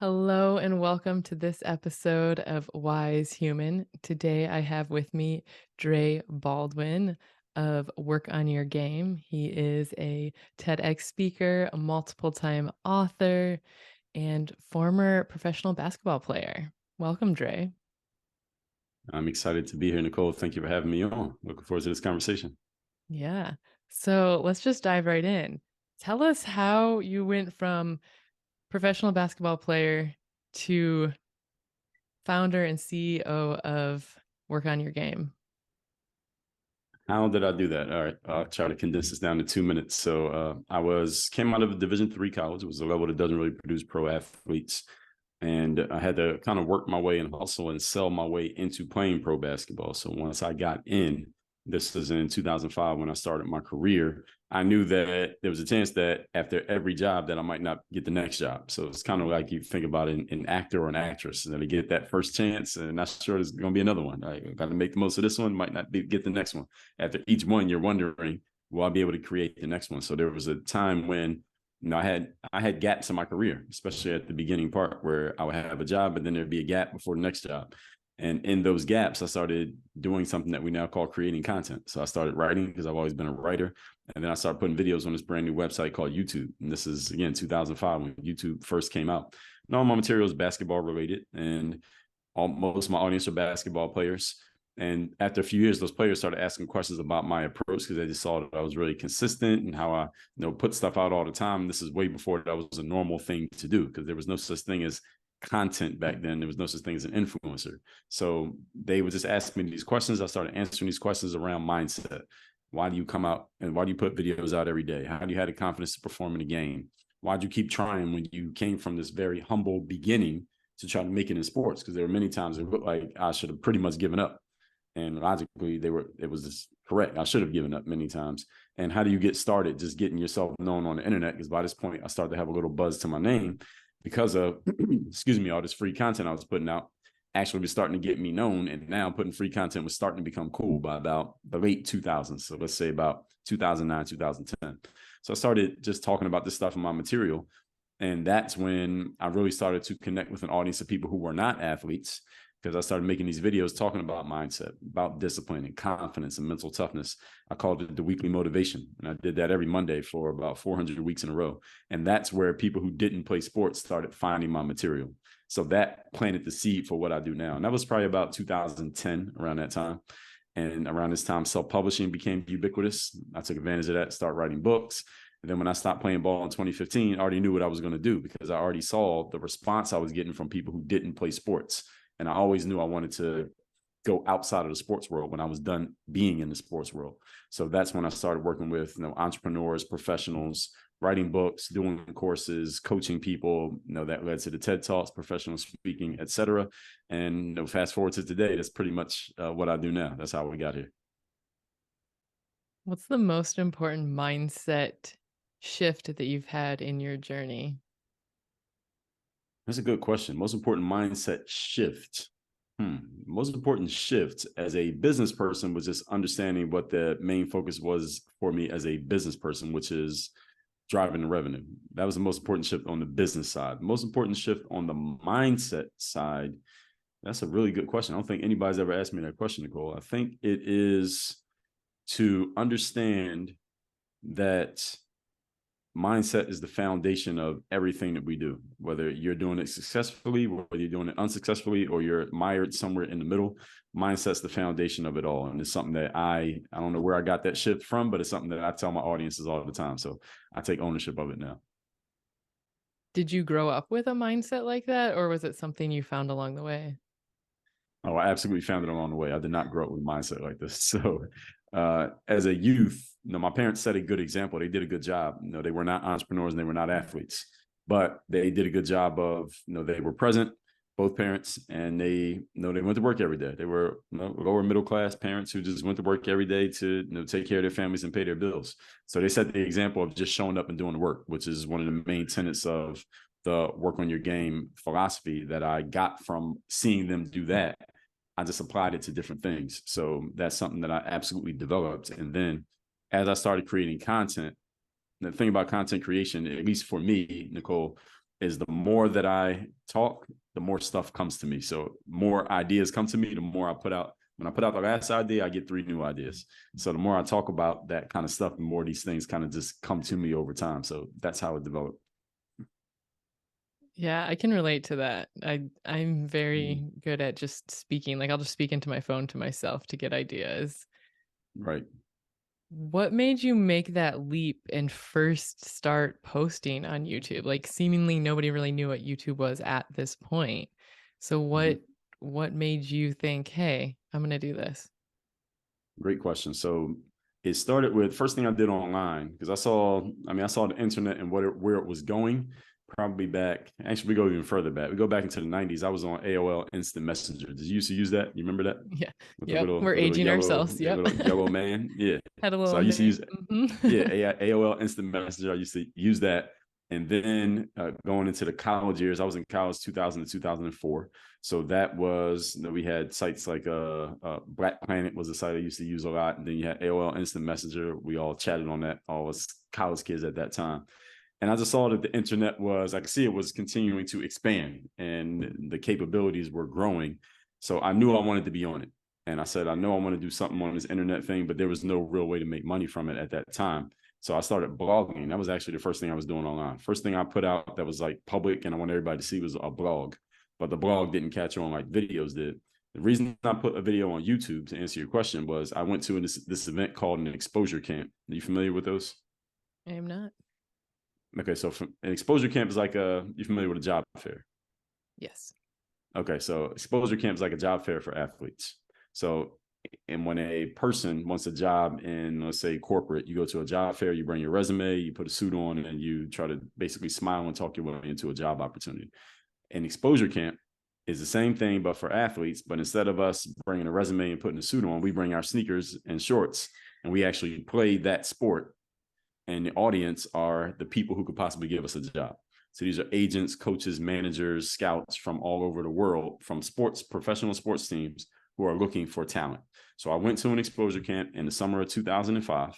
Hello and welcome to this episode of Wise Human. Today I have with me Dre Baldwin of Work on Your Game. He is a TEDx speaker, a multiple-time author, and former professional basketball player. Welcome, Dre. I'm excited to be here, Nicole. Thank you for having me on. Looking forward to this conversation. Yeah. So let's just dive right in. Tell us how you went from professional basketball player to founder and CEO of Work on Your Game. How did I do that? All right, I'll try to condense this down to 2 minutes. So came out of a Division III college. It was a level that doesn't really produce pro athletes, and I had to kind of work my way and hustle and sell my way into playing pro basketball. So once I got in, this was in 2005 when I started my career, I knew that there was a chance that after every job that I might not get the next job. So it's kind of like you think about an actor or an actress, and they get that first chance and not sure there's going to be another one. Right? Got to make the most of this one, might not get the next one. After each one, you're wondering, will I be able to create the next one? So there was a time when I had gaps in my career, especially at the beginning part where I would have a job, but then there'd be a gap before the next job. And in those gaps, I started doing something that we now call creating content. So I started writing because I've always been a writer. And then I started putting videos on this brand new website called YouTube. And this is, again, 2005 when YouTube first came out. And all my material is basketball related. And most of my audience are basketball players. And after a few years, those players started asking questions about my approach because they just saw that I was really consistent and how I, put stuff out all the time. This is way before that was a normal thing to do because there was no such thing as content back then. There was no such thing as an influencer. So they would just ask me these questions. I started answering these questions around mindset. Why do you come out and why do you put videos out every day? How do you have the confidence to perform in a game? Why do you keep trying when you came from this very humble beginning to try to make it in sports? Because there were many times it looked like I should have pretty much given up. And logically, it was just correct. I should have given up many times. And how do you get started just getting yourself known on the internet? Because by this point, I started to have a little buzz to my name because of, excuse me, all this free content I was putting out actually was starting to get me known. And now putting free content was starting to become cool by about the late 2000s. So let's say about 2009, 2010. So I started just talking about this stuff in my material. And that's when I really started to connect with an audience of people who were not athletes, because I started making these videos talking about mindset, about discipline and confidence and mental toughness. I called it the weekly motivation. And I did that every Monday for about 400 weeks in a row. And that's where people who didn't play sports started finding my material. So that planted the seed for what I do now. And that was probably about 2010, around that time. And around this time, self-publishing became ubiquitous. I took advantage of that, started writing books. And then when I stopped playing ball in 2015, I already knew what I was going to do because I already saw the response I was getting from people who didn't play sports. And I always knew I wanted to go outside of the sports world when I was done being in the sports world. So that's when I started working with entrepreneurs, professionals, writing books, doing courses, coaching people. That led to the TED Talks, professional speaking, etc. And fast forward to today, that's pretty much what I do now. That's how we got here. What's the most important mindset shift that you've had in your journey? That's a good question. Most important mindset shift. Most important shift as a business person was just understanding what the main focus was for me as a business person, which is driving the revenue. That was the most important shift on the business side. Most important shift on the mindset side. That's a really good question. I don't think anybody's ever asked me that question, Nicole. I think it is to understand that mindset is the foundation of everything that we do, whether you're doing it successfully, whether you're doing it unsuccessfully, or you're mired somewhere in the middle. Mindset's the foundation of it all. And it's something that I don't know where I got that shift from, but it's something that I tell my audiences all the time. So I take ownership of it now. Did you grow up with a mindset like that, or was it something you found along the way? Oh, I absolutely found it along the way. I did not grow up with a mindset like this. So as a youth, my parents set a good example. They did a good job. They were not entrepreneurs and they were not athletes, but they did a good job of, they were present, both parents, and they went to work every day. They were lower middle class parents who just went to work every day to take care of their families and pay their bills. So they set the example of just showing up and doing the work, which is one of the main tenets of the work on your game philosophy that I got from seeing them do that. I just applied it to different things. So that's something that I absolutely developed. And then as I started creating content, the thing about content creation, at least for me, Nicole, is the more that I talk, the more stuff comes to me. So more ideas come to me, the more I put out. When I put out the last idea, I get 3 new ideas. So the more I talk about that kind of stuff, the more these things kind of just come to me over time. So that's how it developed. Yeah, I can relate to that. I'm Mhm. very good at just speaking. Like I'll just speak into my phone to myself to get ideas. Right. What made you make that leap and first start posting on YouTube? Like seemingly nobody really knew what YouTube was at this point. So Mhm. what made you think, "Hey, I'm going to do this?" Great question. So it started with first thing I did online because I saw the internet and where it was going. Probably back, actually, we go even further back. We go back into the 90s. I was on AOL Instant Messenger. Did you used to use that? You remember that Yeah. with Yep, we're the little aging yellow, ourselves. yeah, Yep. little yellow man? Yeah. Had a So I little used to use name. yeah, Mhm. AOL Instant Messenger. I used to use that. And then going into the college years, I was in college 2000 to 2004. So that was, we had sites like Black Planet was a site I used to use a lot. And then you had AOL Instant Messenger. We all chatted on that, all us college kids at that time. And I just saw that the internet was, I could see it was continuing to expand and the capabilities were growing. So I knew I wanted to be on it. And I said, I know I want to do something on this internet thing, but there was no real way to make money from it at that time. So I started blogging. That was actually the first thing I was doing online. First thing I put out that was like public and I want everybody to see was a blog. But the blog didn't catch on like videos did. The reason I put a video on YouTube to answer your question was I went to this event called an exposure camp. Are you familiar with those? I am not. Okay, so an exposure camp is like you familiar with a job fair? Yes. Okay, so exposure camp is like a job fair for athletes. So, and when a person wants a job in, let's say, corporate, you go to a job fair, you bring your resume, you put a suit on, and you try to basically smile and talk your way into a job opportunity. And exposure camp is the same thing, but for athletes. But instead of us bringing a resume and putting a suit on, we bring our sneakers and shorts, and we actually play that sport. And the audience are the people who could possibly give us a job. So these are agents, coaches, managers, scouts from all over the world, from professional sports teams who are looking for talent. So I went to an exposure camp in the summer of 2005,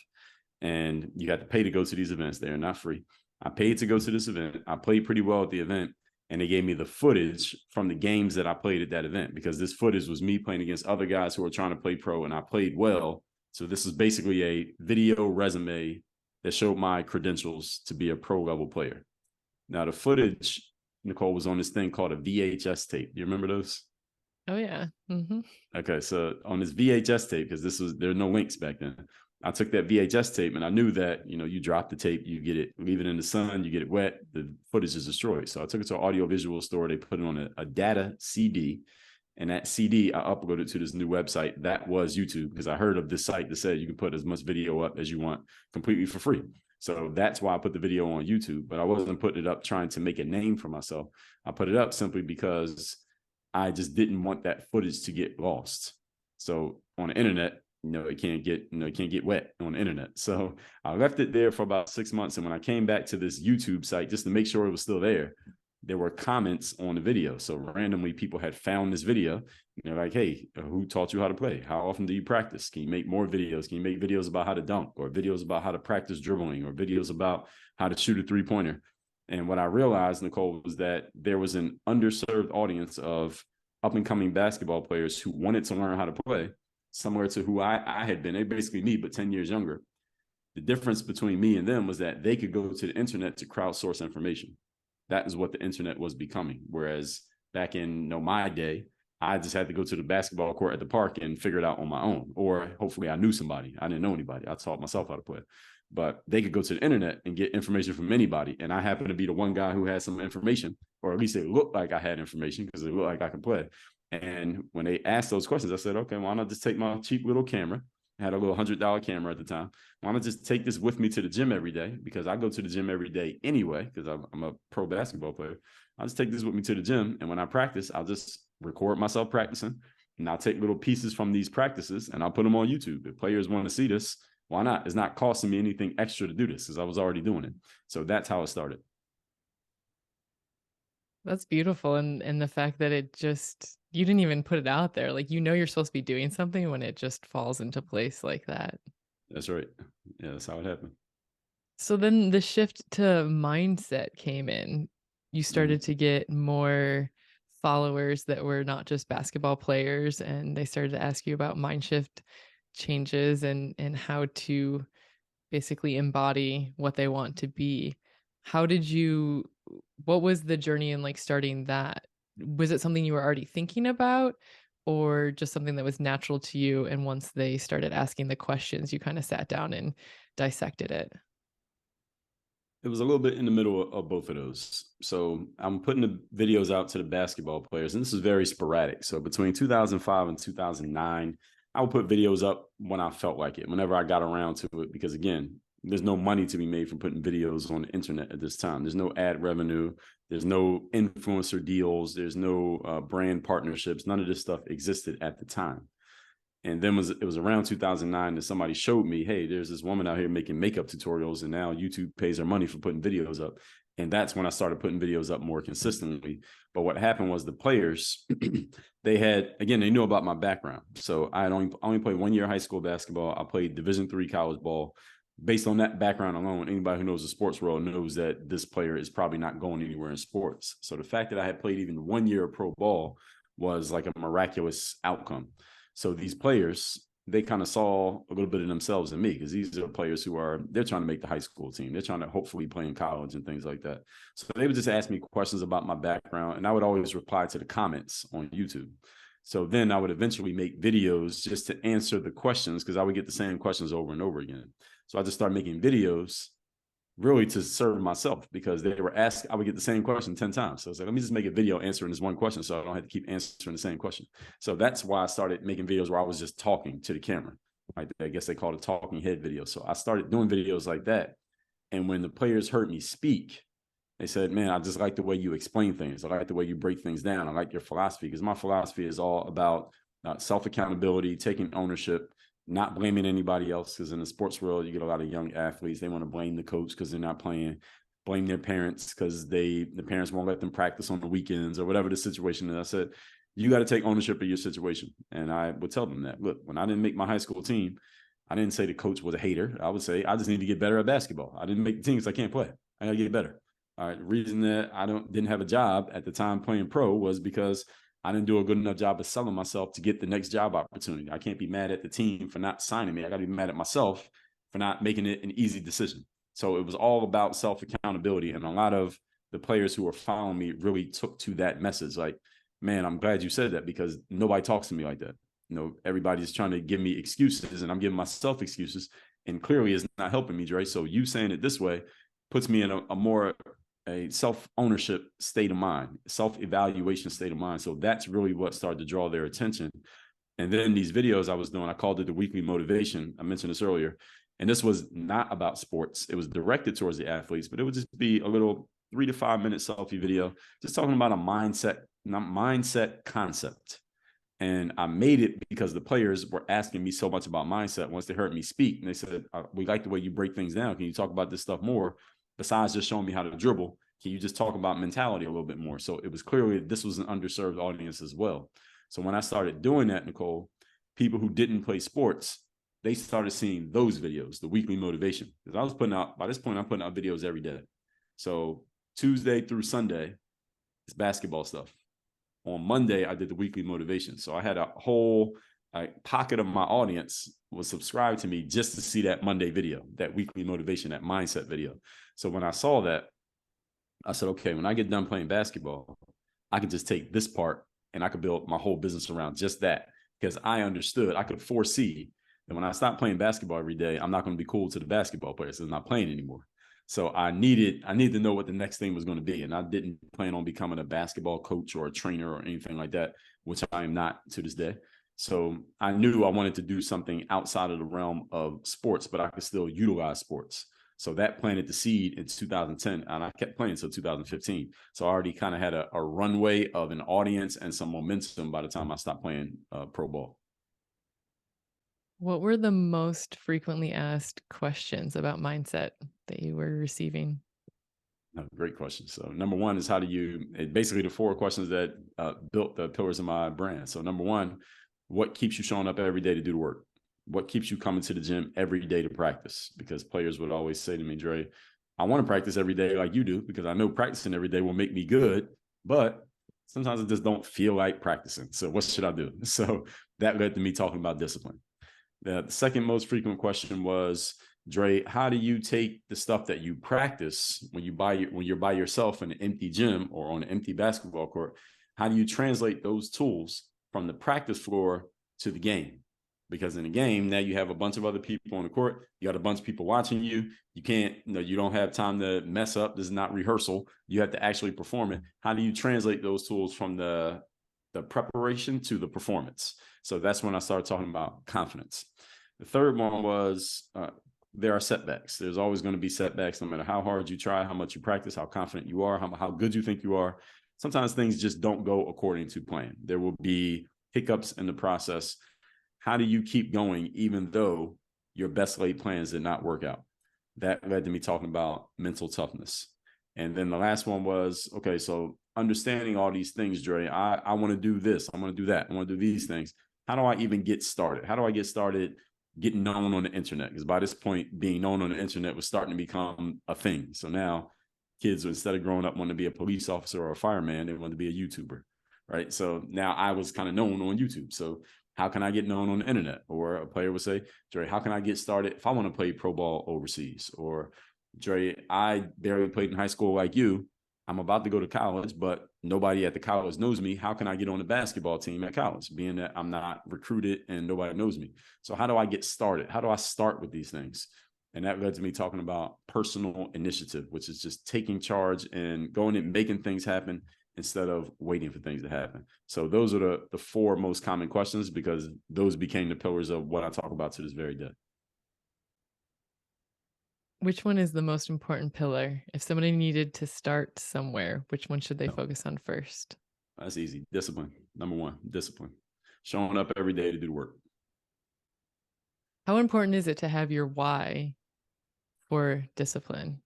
and you got to pay to go to these events. They're not free. I paid to go to this event. I played pretty well at the event, and they gave me the footage from the games that I played at that event because this footage was me playing against other guys who were trying to play pro, and I played well. So this is basically a video resume that showed my credentials to be a pro level player. Now, the footage, Nicole, was on this thing called a VHS tape. Do you remember those? Oh yeah. Mhm. Okay, so on this VHS tape, because there are no links back then. I took that VHS tape and I knew that, you drop the tape, you get it, leave it in the sun, you get it wet, the footage is destroyed. So I took it to an audiovisual store. They put it on a data CD. And that CD I uploaded to this new website that was YouTube because I heard of this site that said you can put as much video up as you want completely for free. So that's why I put the video on YouTube, but I wasn't putting it up trying to make a name for myself. I put it up simply because I just didn't want that footage to get lost. So on the internet, it can't get wet on the internet. So I left it there for about 6 months. And when I came back to this YouTube site just to make sure it was still there were comments on the video. So randomly people had found this video. They're like, hey, who taught you how to play? How often do you practice? Can you make more videos? Can you make videos about how to dunk or videos about how to practice dribbling or videos about how to shoot a 3-pointer? And what I realized, Nicole, was that there was an underserved audience of up and coming basketball players who wanted to learn how to play, similar to who I had been. They basically me, but 10 years younger. The difference between me and them was that they could go to the internet to crowdsource information. That is what the internet was becoming. Whereas back in my day, I just had to go to the basketball court at the park and figure it out on my own. Or hopefully I knew somebody. I didn't know anybody. I taught myself how to play. But they could go to the internet and get information from anybody. And I happened to be the one guy who had some information, or at least it looked like I had information because it looked like I could play. And when they asked those questions, I said, okay, why not just take my cheap little camera? I had a little $100 camera at the time. Why not just take this with me to the gym every day? Because I go to the gym every day anyway, because I'm a pro basketball player. I'll just take this with me to the gym. And when I practice, I'll just record myself practicing. And I'll take little pieces from these practices and I'll put them on YouTube. If players want to see this, why not? It's not costing me anything extra to do this because I was already doing it. So that's how it started. That's beautiful, and the fact that it just you didn't even put it out there, like, you're supposed to be doing something when it just falls into place like that. That's right. Yeah, that's how it happened. So then the shift to mindset came in. you started to get more followers that were not just basketball players, and they started to ask you about mind shift changes and how to basically embody what they want to be. How did you what was the journey in, like, starting that? Was it something you were already thinking about, or just something that was natural to you, and once they started asking the questions, you kinda sat down and dissected it? It was a little bit in the middle of both of those. So I'm putting the videos out to the basketball players, and this is very sporadic. So between 2005 and 2009, I would put videos up when I felt like it, whenever I got around to it. Because again, there's no money to be made from putting videos on the internet at this time. There's no ad revenue. There's no influencer deals. There's no brand partnerships. None of this stuff existed at the time. And then it was around 2009 that somebody showed me, hey, there's this woman out here making makeup tutorials, and now YouTube pays her money for putting videos up. And that's when I started putting videos up more consistently. But what happened was the players, they knew about my background. So I had only played 1 year of high school basketball. I played Division III college ball. Based on that background alone, anybody who knows the sports world knows that this player is probably not going anywhere in sports. So the fact that I had played even 1 year of pro ball was like a miraculous outcome. So these players, they kind of saw a little bit of themselves in me, because these are players they're trying to make the high school team. They're trying to hopefully play in college and things like that. So they would just ask me questions about my background, and I would always reply to the comments on YouTube. So then I would eventually make videos just to answer the questions, because I would get the same questions over and over again. So I just started making videos really to serve myself, because they were asked, I would get the same question 10 times. So I was like, let me just make a video answering this one question, so I don't have to keep answering the same question. So that's why I started making videos where I was just talking to the camera. I guess they call it a talking head video. So I started doing videos like that. And when the players heard me speak, they said, man, I just like the way you explain things. I like the way you break things down. I like your philosophy, because my philosophy is all about self-accountability, taking ownership, not blaming anybody else. Because in the sports world, you get a lot of young athletes. They want to blame the coach because they're not playing, blame their parents because the parents won't let them practice on the weekends, or whatever the situation is. I said, you got to take ownership of your situation. And I would tell them that, look, when I didn't make my high school team, I didn't say the coach was a hater. I would say, I just need to get better at basketball. I didn't make the team because I can't play. I got to get better. All right. The reason that I didn't have a job at the time playing pro was because I didn't do a good enough job of selling myself to get the next job opportunity. I can't be mad at the team for not signing me. I got to be mad at myself for not making it an easy decision. So it was all about self-accountability. And a lot of the players who were following me really took to that message. Like, man, I'm glad you said that, because nobody talks to me like that. Everybody's trying to give me excuses, and I'm giving myself excuses, and clearly it's not helping me, Dre. So you saying it this way puts me in a more self-ownership state of mind, self-evaluation state of mind. So that's really what started to draw their attention. And then these videos I was doing, I called it the weekly motivation. I mentioned this earlier. And this was not about sports. It was directed towards the athletes, but it would just be a little 3 to 5 minute selfie video, just talking about a mindset concept. And I made it because the players were asking me so much about mindset once they heard me speak. And they said, we like the way you break things down. Can you talk about this stuff more? Besides just showing me how to dribble, can you just talk about mentality a little bit more? So it was clearly this was an underserved audience as well. So when I started doing that, Nicole, people who didn't play sports, they started seeing those videos, the weekly motivation. Because I was by this point, I'm putting out videos every day. So Tuesday through Sunday, it's basketball stuff. On Monday, I did the weekly motivation. So I had a whole pocket of my audience was subscribed to me just to see that Monday video, that weekly motivation, that mindset video. So when I saw that, I said, okay, when I get done playing basketball, I can just take this part and I could build my whole business around just that, because I understood, I could foresee that when I stop playing basketball every day, I'm not going to be cool to the basketball players. They're not playing anymore. So I needed to know what the next thing was going to be. And I didn't plan on becoming a basketball coach or a trainer or anything like that, which I am not to this day. So I knew I wanted to do something outside of the realm of sports, but I could still utilize sports. So that planted the seed in 2010, and I kept playing until 2015. So I already kind of had a runway of an audience and some momentum by the time I stopped playing pro ball. What were the most frequently asked questions about mindset that you were receiving? Great question. So number one is basically the 4 questions that built the pillars of my brand. So number one, what keeps you showing up every day to do the work? What keeps you coming to the gym every day to practice? Because players would always say to me, Dre, I want to practice every day like you do, because I know practicing every day will make me good, but sometimes I just don't feel like practicing. So what should I do? So that led to me talking about discipline. The second most frequent question was, Dre, how do you take the stuff that you practice when you're by yourself in an empty gym or on an empty basketball court? How do you translate those tools from the practice floor to the game? Because in the game, now you have a bunch of other people on the court. You got a bunch of people watching you. You can't, you don't have time to mess up. This is not rehearsal. You have to actually perform it. How do you translate those tools from the preparation to the performance? So that's when I started talking about confidence. The third one was there are setbacks. There's always going to be setbacks, no matter how hard you try, how much you practice, how confident you are, how good you think you are. Sometimes things just don't go according to plan. There will be hiccups in the process. How do you keep going even though your best laid plans did not work out? That led to me talking about mental toughness. And then the last one was, okay, so understanding all these things, Dre, I want to do this. I want to do that. I want to do these things. How do I even get started? How do I get started getting known on the internet? Because by this point, being known on the internet was starting to become a thing. So now kids, instead of growing up wanting to be a police officer or a fireman, they want to be a YouTuber, right? So now I was kind of known on YouTube. So how can I get known on the internet? Or a player would say, Dre, how can I get started if I want to play pro ball overseas? Or Dre, I barely played in high school like you. I'm about to go to college, but nobody at the college knows me. How can I get on the basketball team at college, being that I'm not recruited and nobody knows me? So how do I get started? How do I start with these things? And that led to me talking about personal initiative, which is just taking charge and going and making things happen instead of waiting for things to happen. So those are the four most common questions, because those became the pillars of what I talk about to this very day. Which one is the most important pillar? If somebody needed to start somewhere, which one should they No, focus on first? that's easy. Discipline. Number one, discipline. Showing up every day to do the work. How important is it to have your why for discipline?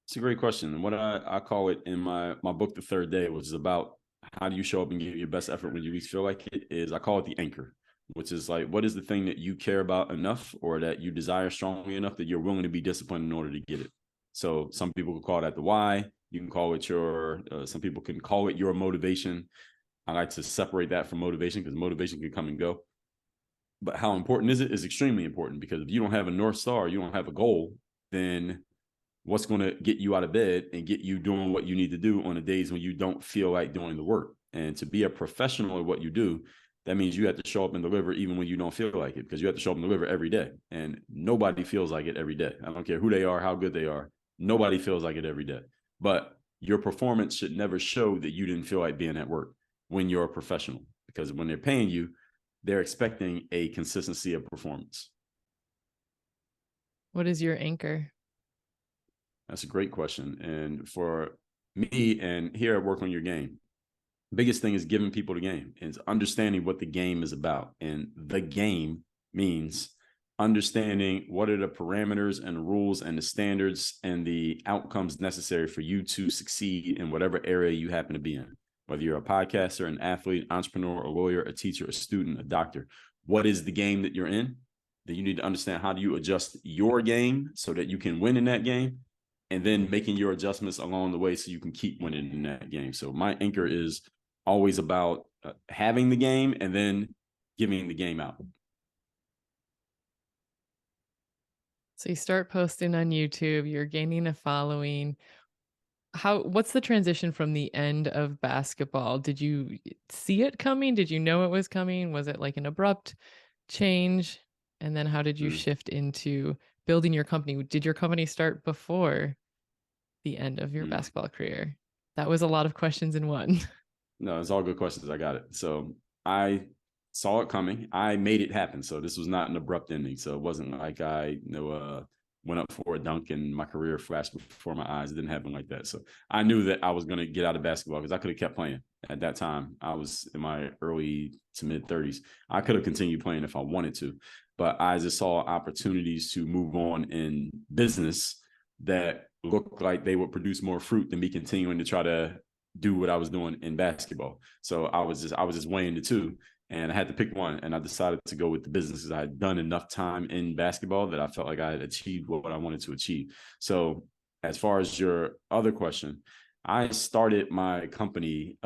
It's a great question. And what I call it in my book, The Third Day, which is about how do you show up and give your best effort when you least feel like it, is I call it the anchor, which is like, what is the thing that you care about enough or that you desire strongly enough that you're willing to be disciplined in order to get it? So some people could call that the why. You can call it some people can call it your motivation. I like to separate that from motivation, because motivation can come and go. But how important is it? Is extremely important, because if you don't have a North Star, you don't have a goal, then what's going to get you out of bed and get you doing what you need to do on the days when you don't feel like doing the work? And to be a professional at what you do, that means you have to show up and deliver even when you don't feel like it, because you have to show up and deliver every day. And nobody feels like it every day. I don't care who they are, how good they are. Nobody feels like it every day. But your performance should never show that you didn't feel like being at work when you're a professional, because when they're paying you, they're expecting a consistency of performance. What is your anchor? That's a great question. And for me, and here at Work on Your Game, biggest thing is giving people the game and understanding what the game is about. And the game means understanding what are the parameters and the rules and the standards and the outcomes necessary for you to succeed in whatever area you happen to be in. Whether you're a podcaster, an athlete, entrepreneur, a lawyer, a teacher, a student, a doctor, what is the game that you're in? Then you need to understand, how do you adjust your game so that you can win in that game, and then making your adjustments along the way so you can keep winning in that game. So my anchor is always about having the game and then giving the game out. So you start posting on YouTube, you're gaining a following. What's the transition from the end of basketball? Did you see it coming? Did you know it was coming? Was it like an abrupt change? And then how did you shift into building your company? Did your company start before the end of your basketball career? That was a lot of questions in one. No, it's all good questions. I got it. So I saw it coming. I made it happen. So this was not an abrupt ending. So it wasn't like I went up for a dunk and my career flashed before my eyes. It didn't happen like that. So I knew that I was going to get out of basketball, because I could have kept playing. At that time, I was in my early to mid 30s. I could have continued playing if I wanted to, but I just saw opportunities to move on in business that looked like they would produce more fruit than me continuing to try to do what I was doing in basketball. So I was just weighing the two. and I had to pick one, and I decided to go with the business because I had done enough time in basketball that I felt like I had achieved what I wanted to achieve. So as far as your other question, I started my company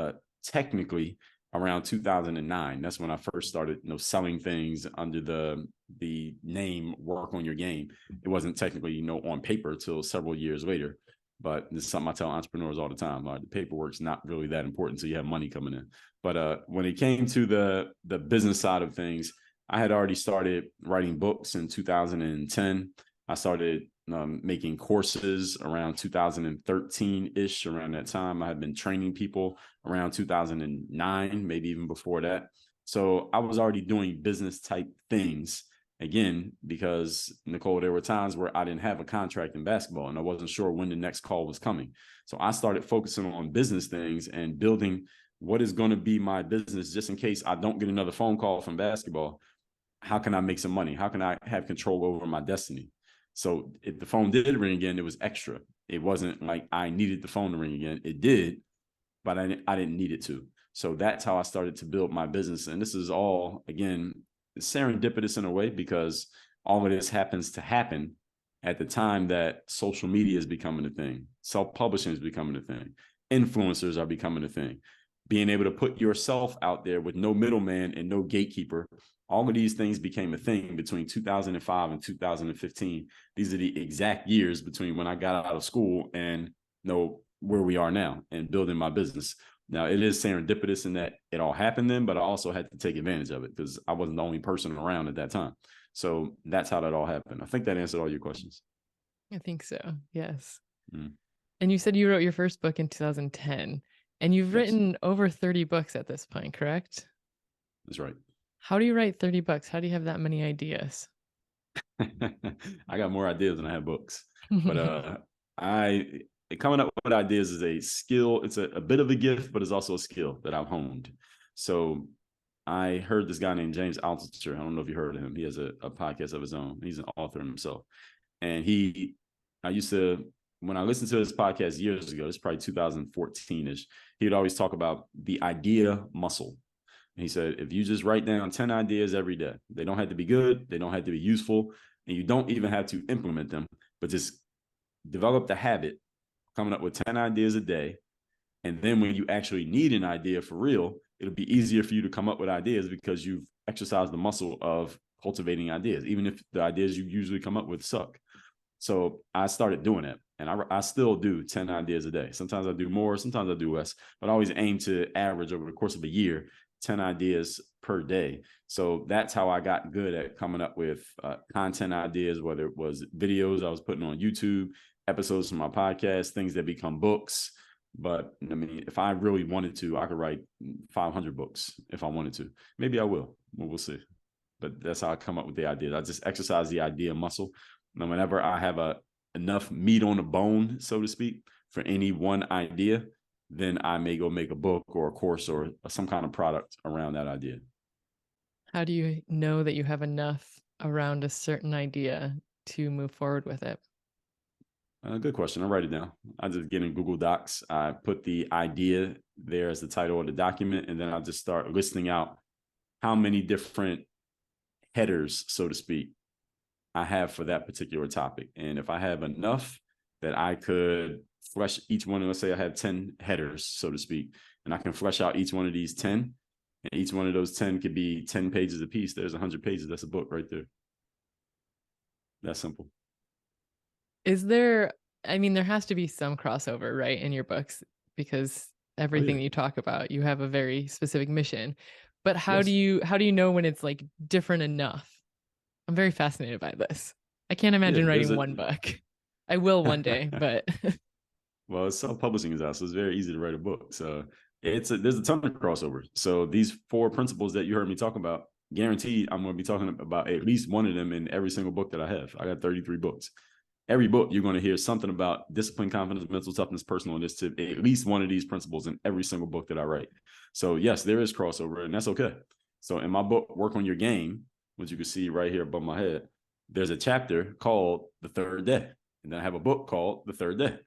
technically around 2009. That's when I first started, selling things under the name Work on Your Game. It wasn't technically, on paper till several years later. But this is something I tell entrepreneurs all the time. The paperwork's not really that important until you have money coming in. But when it came to the business side of things, I had already started writing books in 2010. I started making courses around 2013-ish. Around that time, I had been training people around 2009, maybe even before that. So I was already doing business type things. Again, because Nicole, there were times where I didn't have a contract in basketball and I wasn't sure when the next call was coming. So I started focusing on business things and building what is going to be my business just in case I don't get another phone call from basketball. How can I make some money? How can I have control over my destiny? So if the phone did ring again, it was extra. It wasn't like I needed the phone to ring again. It did, but I didn't need it to. So that's how I started to build my business. And this is all, again, serendipitous in a way because all of this happens to happen at the time that social media is becoming a thing. Self-publishing is becoming a thing. Influencers are becoming a thing. Being able to put yourself out there with no middleman and no gatekeeper. All of these things became a thing between 2005 and 2015. These are the exact years between when I got out of school and where we are now and building my business. Now, it is serendipitous in that it all happened then, but I also had to take advantage of it because I wasn't the only person around at that time. So that's how that all happened. I think that answered all your questions. I think so. Yes. And you said you wrote your first book in 2010, and you've Yes, written over 30 books at this point, correct? that's right. How do you write 30 books? How do you have that many ideas? I got more ideas than I have books, but I coming up with ideas is a skill. It's a bit of a gift, but it's also a skill that I've honed. So I heard this guy named James Altucher. I don't know if you heard of him. He has a podcast of his own. He's an author himself. And I used to, when I listened to his podcast years ago, it's probably 2014-ish, he would always talk about the idea muscle. And he said, if you just write down 10 ideas every day, they don't have to be good, they don't have to be useful, and you don't even have to implement them, but just develop the habit coming up with 10 ideas a day. And then when you actually need an idea for real, it'll be easier for you to come up with ideas because you've exercised the muscle of cultivating ideas, even if the ideas you usually come up with suck. So I started doing it, and I still do 10 ideas a day. Sometimes I do more, sometimes I do less, but I always aim to average over the course of a year 10 ideas per day. So that's how I got good at coming up with content ideas, whether it was videos I was putting on YouTube, episodes from my podcast, things that become books. But I mean, if I really wanted to, I could write 500 books if I wanted to. Maybe I will. We'll see. But that's how I come up with the ideas. I just exercise the idea muscle. And whenever I have enough meat on the bone, so to speak, for any one idea, then I may go make a book or a course or some kind of product around that idea. How do you know that you have enough around a certain idea to move forward with it? Good question. I'll write it down. I just get in Google Docs. I put the idea there as the title of the document, and then I'll just start listing out how many different headers, so to speak, I have for that particular topic. And if I have enough that I could flesh each one, let's say I have 10 headers, so to speak, and I can flesh out each one of these 10, and each one of those 10 could be 10 pages a piece. There's 100 pages. That's a book right there. That's simple. Is there, I mean, there has to be some crossover, right, in your books because Oh, everything yeah. that you talk about, you have a very specific mission. But Yes. how do you know when it's like different enough? I'm very fascinated by this. I can't Yeah, imagine there's writing a one book. I will one day, but well, it's self-publishing is out, so it's very easy to write a book. So there's a ton of crossover. So these 4 principles that you heard me talk about, guaranteed I'm going to be talking about at least one of them in every single book that I have. I got 33 books. Every book you're going to hear something about discipline, confidence, mental toughness, personal initiative, at least one of these principles in every single book that I write. So yes, there is crossover, and that's okay. So in my book, Work on Your Game, which you can see right here above my head, there's a chapter called The Third Day. And then I have a book called The Third Day.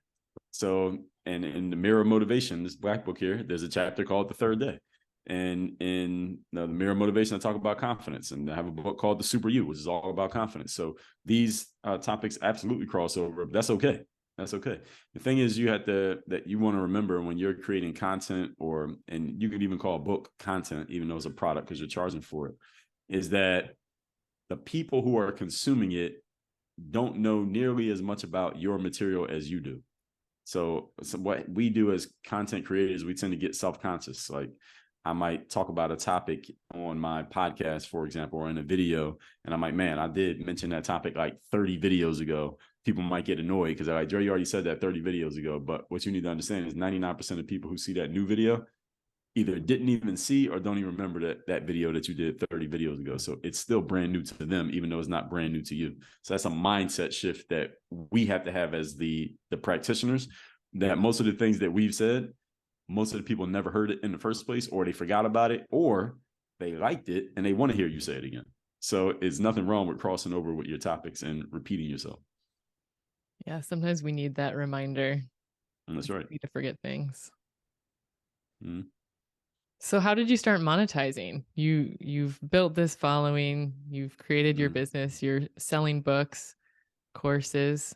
So, and in the Mirror of Motivation, this black book here, there's a chapter called The Third Day. And in the Mirror Motivation, I talk about confidence, and I have a book called The Super You, which is all about confidence. So these topics absolutely cross over, but that's okay. That's okay. The thing is, that you want to remember when you're creating content, and you could even call a book content, even though it's a product because you're charging for it, is that the people who are consuming it don't know nearly as much about your material as you do. So what we do as content creators, we tend to get self-conscious. Like I might talk about a topic on my podcast, for example, or in a video, and I'm like, man, I did mention that topic like 30 videos ago. People might get annoyed because they're like, Dre, you already said that 30 videos ago. But what you need to understand is 99% of people who see that new video either didn't even see or don't even remember that video that you did 30 videos ago. So it's still brand new to them, even though it's not brand new to you. So that's a mindset shift that we have to have as the practitioners, that most of the things that we've said, most of the people never heard it in the first place, or they forgot about it, or they liked it and they want to hear you say it again. So it's nothing wrong with crossing over with your topics and repeating yourself. Yeah, sometimes we need that reminder. And that's It's right. easy to forget things. Mm-hmm. So how did you start monetizing? You've built this following, you've created your Mm-hmm. business, you're selling books, courses.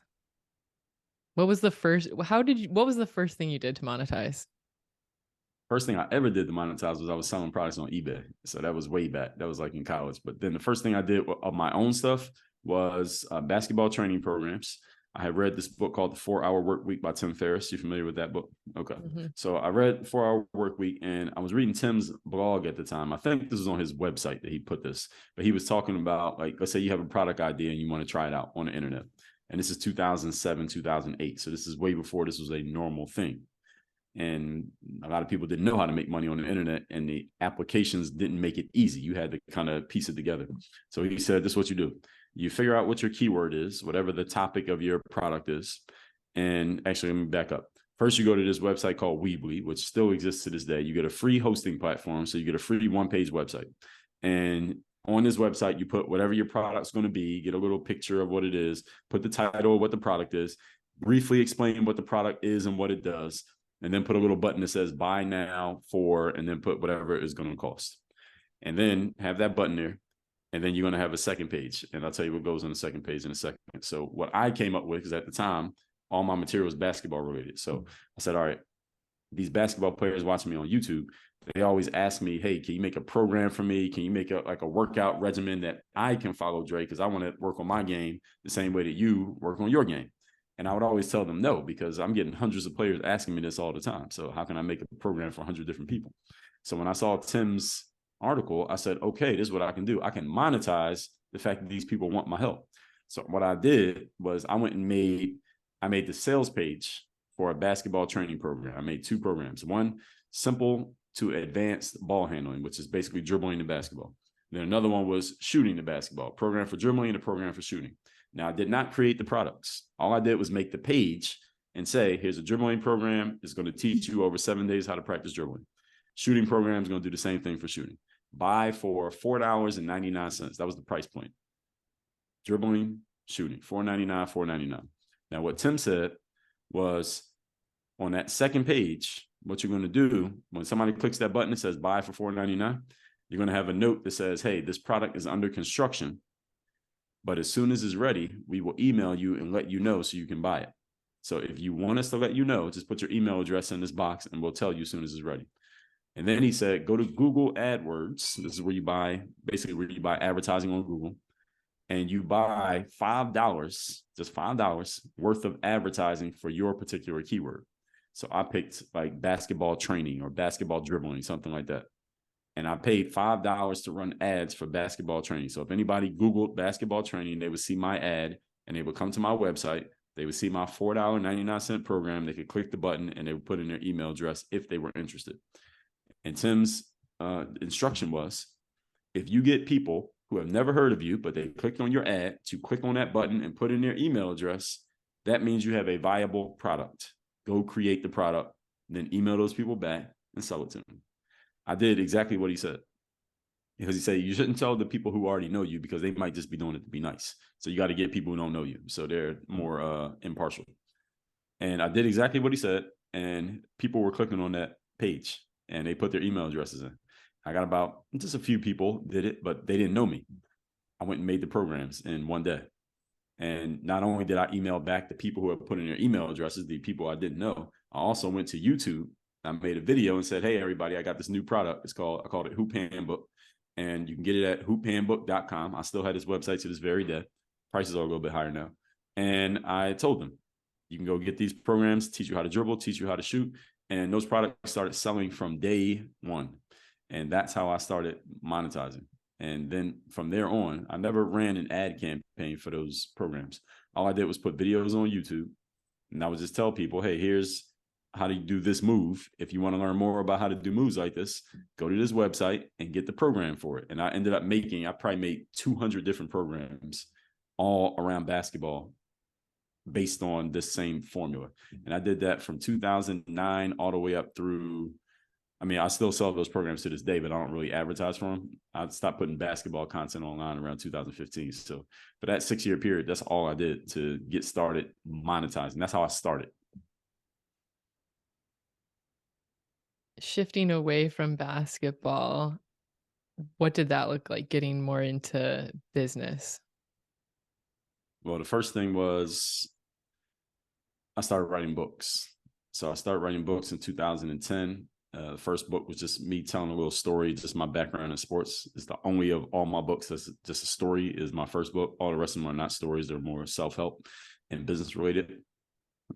What was the first thing you did to monetize? First thing I ever did to monetize was I was selling products on eBay. So that was way back. That was like in college. But then the first thing I did of my own stuff was basketball training programs. I had read this book called The 4 Hour Work Week by Tim Ferriss. You familiar with that book? Okay. Mhm. So I read 4 Hour Work Week, and I was reading Tim's blog at the time. I think this was on his website that he put this, but he was talking about, like, let's say you have a product idea and you want to try it out on the internet. And this is 2007, 2008. So this is way before this was a normal thing. And a lot of people didn't know how to make money on the internet, and the applications didn't make it easy. You had to kind of piece it together. So he said, this is what you do. You figure out what your keyword is, whatever the topic of your product is. And actually, let me back up. First, you go to this website called Weebly, which still exists to this day. You get a free hosting platform. So you get a free one-page website. And on this website, you put whatever your product's going to be, get a little picture of what it is, put the title of what the product is, briefly explain what the product is and what it does, and then put a little button that says buy now for, and then put whatever it's going to cost. And then have that button there. And then you're going to have a second page. And I'll tell you what goes on the second page in a second. So what I came up with is, at the time, all my material was basketball related. So I said, all right, these basketball players watching me on YouTube, they always ask me, hey, can you make a program for me? Can you make a workout regimen that I can follow, Dre? Because I want to work on my game the same way that you work on your game. And I would always tell them no, because I'm getting hundreds of players asking me this all the time. So how can I make a program for 100 different people? So when I saw Tim's article, I said, okay, this is what I can do. I can monetize the fact that these people want my help. So what I did was I went and made the sales page for a basketball training program. I made two programs. One, simple to advanced ball handling, which is basically dribbling the basketball. Then another one was shooting the basketball, program for dribbling and a program for shooting. Now, I did not create the products. All I did was make the page and say, here's a dribbling program. It's going to teach you over 7 days how to practice dribbling. Shooting program is going to do the same thing for shooting. Buy for $4.99. That was the price point. Dribbling, shooting, $4.99, $4.99. Now, what Tim said was, on that second page, what you're going to do when somebody clicks that button that says buy for $4.99, you're going to have a note that says, hey, this product is under construction, but as soon as it's ready, we will email you and let you know so you can buy it. So if you want us to let you know, just put your email address in this box and we'll tell you as soon as it's ready. And then he said, go to Google AdWords. This is where you buy advertising on Google. And you buy $5, just $5 worth of advertising for your particular keyword. So I picked like basketball training or basketball dribbling, something like that. And I paid $5 to run ads for basketball training. So if anybody Googled basketball training, they would see my ad and they would come to my website. They would see my $4.99 program. They could click the button and they would put in their email address if they were interested. And Tim's instruction was, if you get people who have never heard of you, but they clicked on your ad to click on that button and put in their email address, that means you have a viable product. Go create the product, then email those people back and sell it to them. I did exactly what he said. Because he said you shouldn't tell the people who already know you, because they might just be doing it to be nice. So you got to get people who don't know you. So they're more impartial. And I did exactly what he said. And people were clicking on that page and they put their email addresses in. I got about just a few people did it, but they didn't know me. I went and made the programs in one day. And not only did I email back the people who had put in their email addresses, the people I didn't know, I also went to YouTube. I made a video and said, hey, everybody, I got this new product. I called it Hoop Handbook. And you can get it at hoophandbook.com. I still had this website to this very day. Prices are a little bit higher now. And I told them, you can go get these programs, teach you how to dribble, teach you how to shoot. And those products started selling from day one. And that's how I started monetizing. And then from there on, I never ran an ad campaign for those programs. All I did was put videos on YouTube. And I would just tell people, hey, here's how to do this move. If you want to learn more about how to do moves like this, go to this website and get the program for it. And I ended up I probably made 200 different programs all around basketball based on this same formula. And I did that from 2009 all the way up through, I mean, I still sell those programs to this day, but I don't really advertise for them. I stopped putting basketball content online around 2015. So for that 6-year period, that's all I did to get started monetizing. That's how I started. Shifting away from basketball, what did that look like, getting more into business? Well, the first thing was I started writing books. So I started writing books in 2010. The first book was just me telling a little story, just my background in sports. It's the only of all my books that's just a story is my first book. All the rest of them are not stories. They're more self-help and business related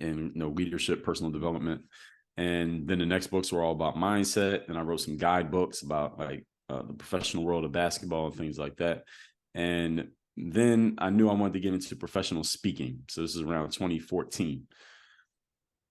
and leadership, personal development. And then the next books were all about mindset. And I wrote some guidebooks about like the professional world of basketball and things like that. And then I knew I wanted to get into professional speaking. So this is around 2014.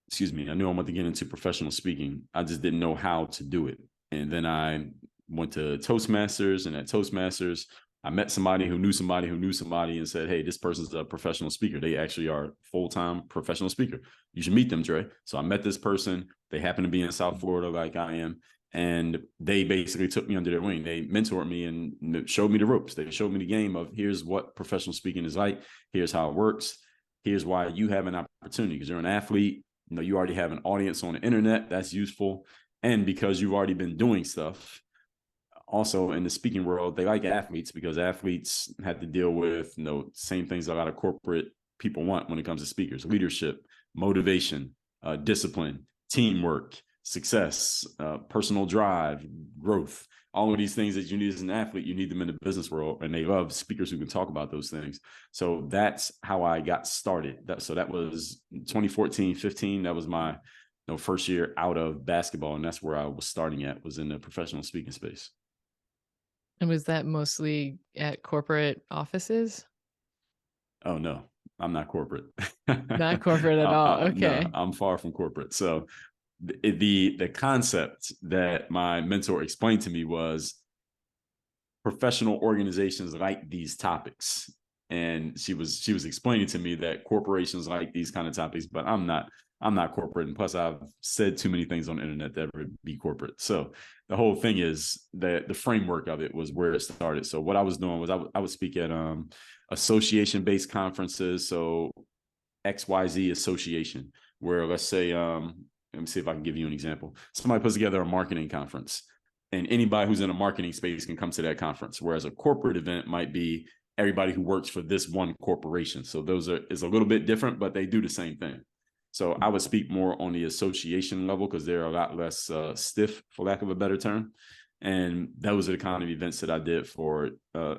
Excuse me. I knew I wanted to get into professional speaking. I just didn't know how to do it. And then I went to Toastmasters, and at Toastmasters, I met somebody who knew somebody who knew somebody and said, hey, this person's a professional speaker. They actually are full-time professional speaker. You should meet them, Dre. So I met this person. They happen to be in South Florida like I am. And they basically took me under their wing. They mentored me and showed me the ropes. They showed me the game of here's what professional speaking is like. Here's how it works. Here's why you have an opportunity because you're an athlete. You already have an audience on the internet. That's useful. And because you've already been doing stuff, also in the speaking world, they like athletes because athletes had to deal with, same things a lot of corporate people want when it comes to speakers: leadership, motivation, discipline, teamwork, success, personal drive, growth. All of these things that you need as an athlete, you need them in the business world, and they love speakers who can talk about those things. So that's how I got started. So that was 2014, 15. That was my first year out of basketball, and that's where I was starting at, was in the professional speaking space. And was that mostly at corporate offices? Oh no, I'm not corporate. Not corporate at all. No, Okay. I'm far from corporate. So the concept that my mentor explained to me was professional organizations like these topics, and she was explaining to me that corporations like these kind of topics, but I'm not corporate, and plus I've said too many things on the internet to ever be corporate. So the whole thing is that the framework of it was where it started. So what I was doing was I would speak at association based conferences. So XYZ association, where let's say, let me see if I can give you an example. Somebody puts together a marketing conference, and anybody who's in a marketing space can come to that conference. Whereas a corporate event might be everybody who works for this one corporation. So is a little bit different, but they do the same thing. So I would speak more on the association level because they're a lot less stiff, for lack of a better term. And those are the kind of events that I did for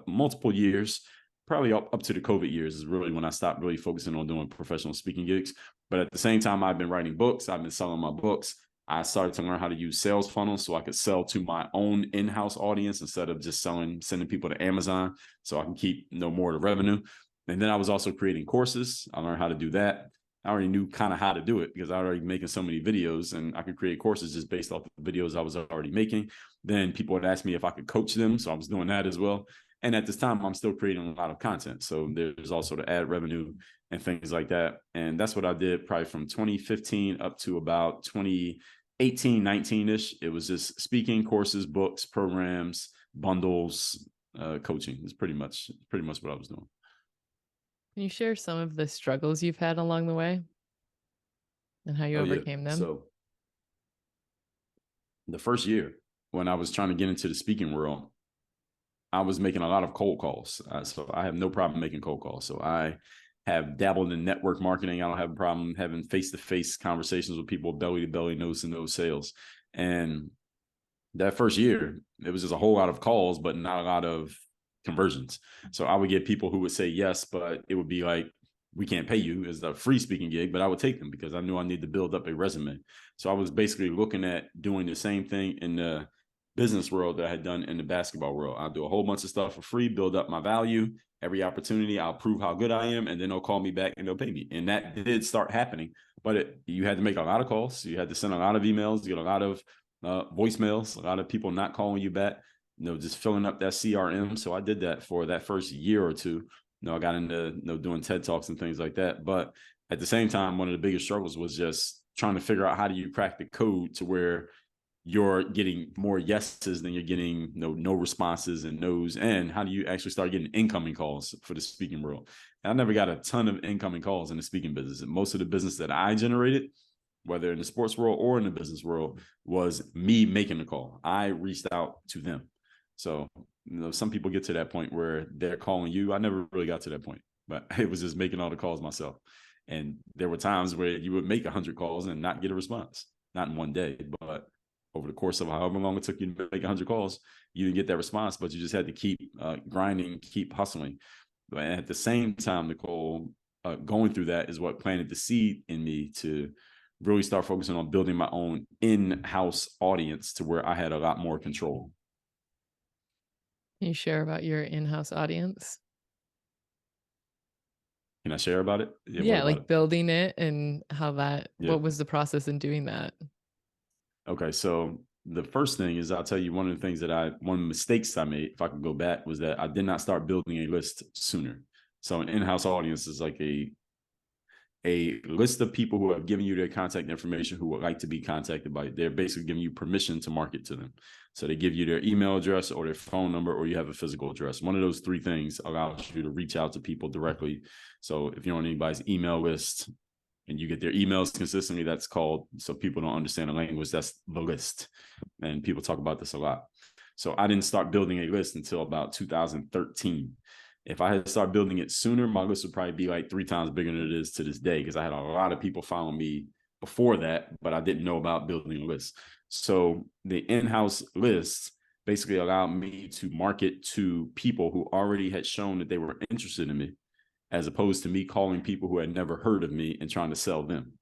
multiple years. Probably up to the COVID years is really when I stopped really focusing on doing professional speaking gigs. But at the same time, I've been writing books. I've been selling my books. I started to learn how to use sales funnels so I could sell to my own in-house audience instead of just sending people to Amazon, so I can keep more of the revenue. And then I was also creating courses. I learned how to do that. I already knew kind of how to do it because I was already making so many videos, and I could create courses just based off the videos I was already making. Then people would ask me if I could coach them. So I was doing that as well. And at this time, I'm still creating a lot of content. So there's also the ad revenue and things like that. And that's what I did probably from 2015 up to about 2018, 19-ish. It was just speaking, courses, books, programs, bundles, coaching. It's pretty much what I was doing. Can you share some of the struggles you've had along the way and how you Oh yeah. overcame them? So the first year, when I was trying to get into the speaking world, I was making a lot of cold calls. So I have no problem making cold calls. So I have dabbled in network marketing. I don't have a problem having face-to-face conversations with people, belly to belly, nose to nose sales. And that first year, it was just a whole lot of calls, but not a lot of conversions. So I would get people who would say yes, but it would be like, we can't pay you as a free speaking gig, but I would take them because I knew I needed to build up a resume. So I was basically looking at doing the same thing in the business world that I had done in the basketball world. I'll do a whole bunch of stuff for free, build up my value. Every opportunity, I'll prove how good I am, and then they'll call me back and they'll pay me. And that did start happening, but you had to make a lot of calls. You had to send a lot of emails, get a lot of voicemails, a lot of people not calling you back, just filling up that CRM. So I did that for that first year or two. I got into doing TED Talks and things like that. But at the same time, one of the biggest struggles was just trying to figure out how do you crack the code to where you're getting more yeses than you're getting no responses and no's, and how do you actually start getting incoming calls for the speaking world. And I never got a ton of incoming calls in the speaking business, and most of the business that I generated, whether in the sports world or in the business world, was me making the call. I reached out to them. So some people get to that point where they're calling you. I never really got to that point, but it was just making all the calls myself. And there were times where you would make 100 calls and not get a response, not in one day, but over the course of however long it took you to make 100 calls, you didn't get that response, but you just had to keep grinding, keep hustling. But at the same time, Nicole, going through that is what planted the seed in me to really start focusing on building my own in-house audience to where I had a lot more control. Can you share about your in-house audience? Can I share about it? Yeah, what Yeah, about like it? building it and how that, Yeah. what was the process in doing that? Okay, so the first thing is I'll tell you one of the things one of the mistakes I made, if I could go back, was that I did not start building a list sooner. So an in-house audience is like a list of people who have given you their contact information who would like to be contacted by you. They're basically giving you permission to market to them. So they give you their email address or their phone number, or you have a physical address. One of those three things allows you to reach out to people directly. So if you're on anybody's email list and you get their emails consistently, that's called, so people don't understand the language, that's the list. And people talk about this a lot. So I didn't start building a list until about 2013. If I had started building it sooner, my list would probably be like 3 times bigger than it is to this day, because I had a lot of people following me before that, but I didn't know about building a list. So the in-house list basically allowed me to market to people who already had shown that they were interested in me, as opposed to me calling people who had never heard of me and trying to sell them.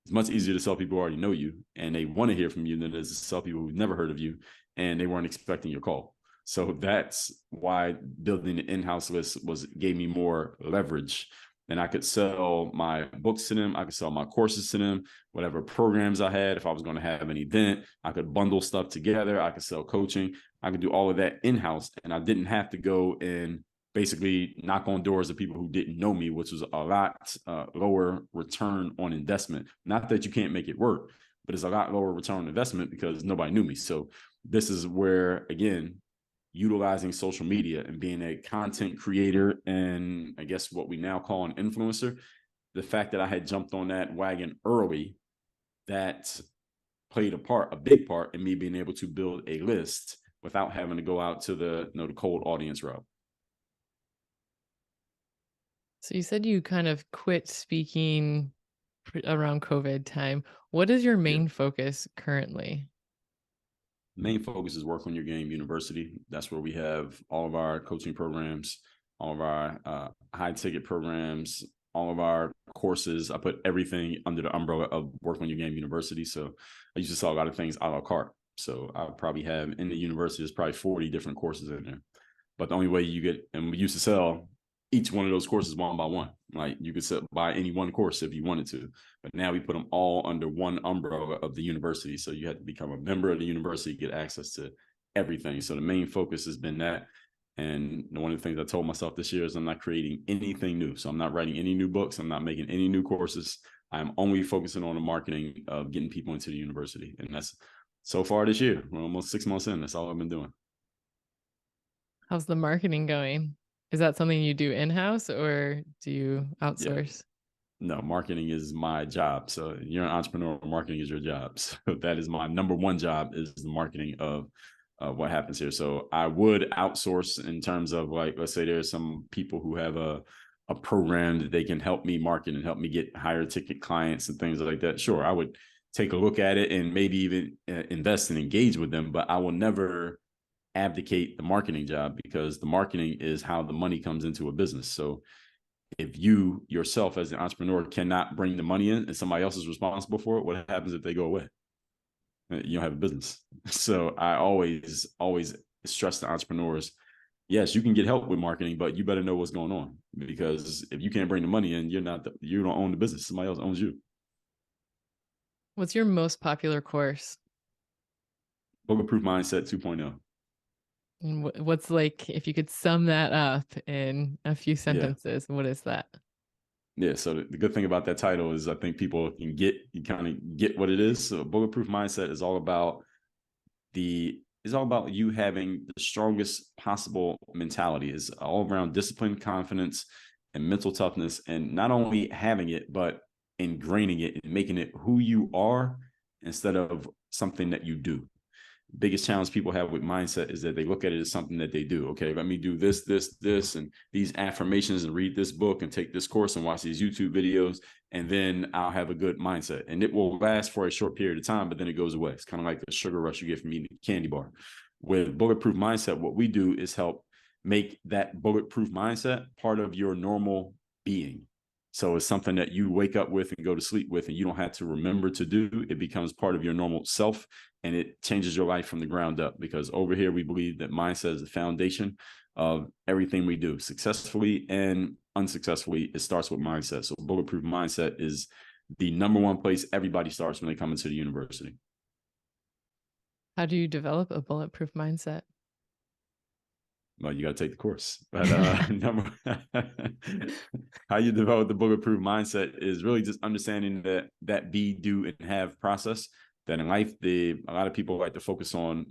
It's much easier to sell people who already know you and they want to hear from you than it is to sell people who've never heard of you and they weren't expecting your call. So that's why building the in-house list gave me more leverage. And I could sell my books to them. I could sell my courses to them, whatever programs I had. If I was going to have an event, I could bundle stuff together. I could sell coaching. I could do all of that in-house. And I didn't have to go and basically knock on doors of people who didn't know me, which was a lot lower return on investment. Not that you can't make it work, but it's a lot lower return on investment because nobody knew me. So this is where, again, utilizing social media and being a content creator and I guess what we now call an influencer, the fact that I had jumped on that wagon early, that played a big part in me being able to build a list without having to go out to the cold audience route. So you said you kind of quit speaking around COVID time. What is your Yeah. main focus currently? Main focus is Work on Your Game University. That's where we have all of our coaching programs, all of our high ticket programs, all of our courses. I put everything under the umbrella of Work on Your Game University. So I used to sell a lot of things a la carte. So I probably have in the university, there's probably 40 different courses in there. But the only way you get, and we used to sell each one of those courses one by one. Like you could buy any one course if you wanted to, but now we put them all under one umbrella of the university. So you had to become a member of the university, get access to everything. So the main focus has been that. And one of the things I told myself this year is I'm not creating anything new. So I'm not writing any new books. I'm not making any new courses. I'm only focusing on the marketing of getting people into the university. And that's so far this year. We're almost 6 months in. That's all I've been doing. How's the marketing going? Is that something you do in-house or do you Yeah. outsource? No, marketing is my job. So you're an entrepreneur, marketing is your job. So that is my number one job, is the marketing of what happens here. So I would outsource in terms of, like, let's say there's some people who have a program that they can help me market and help me get higher ticket clients and things like that. Sure, I would take a look at it and maybe even invest and engage with them, but I will never abdicate the marketing job, because the marketing is how the money comes into a business. So if you yourself as an entrepreneur cannot bring the money in and somebody else is responsible for it, what happens if they go away? You don't have a business. So I always stress to entrepreneurs, yes, you can get help with marketing, but you better know what's going on, because if you can't bring the money in, you don't own the business. Somebody else owns you. What's your most popular course? Bulletproof Mindset 2.0. And what's, like, if you could sum that up in a few Yeah. sentences, what is that? Yeah. So the good thing about that title is I think people can you kind of get what it is. So Bulletproof Mindset is all about you having the strongest possible mentality. Is all around discipline, confidence, and mental toughness, and not only having it, but ingraining it and making it who you are instead of something that you do. Biggest challenge people have with mindset is that they look at it as something that they do. Okay, let me do this, and these affirmations and read this book and take this course and watch these YouTube videos, and then I'll have a good mindset. And it will last for a short period of time, but then it goes away. It's kind of like the sugar rush you get from eating a candy bar. With Bulletproof Mindset, what we do is help make that bulletproof mindset part of your normal being. So it's something that you wake up with and go to sleep with, and you don't have to remember to do. It becomes part of your normal self, and it changes your life from the ground up. Because over here, we believe that mindset is the foundation of everything we do, successfully and unsuccessfully. It starts with mindset. So Bulletproof Mindset is the number one place everybody starts when they come into the university. How do you develop a bulletproof mindset? Well, you got to take the course. But how you develop the bulletproof mindset is really just understanding that be, do, and have process. That in life, a lot of people like to focus on.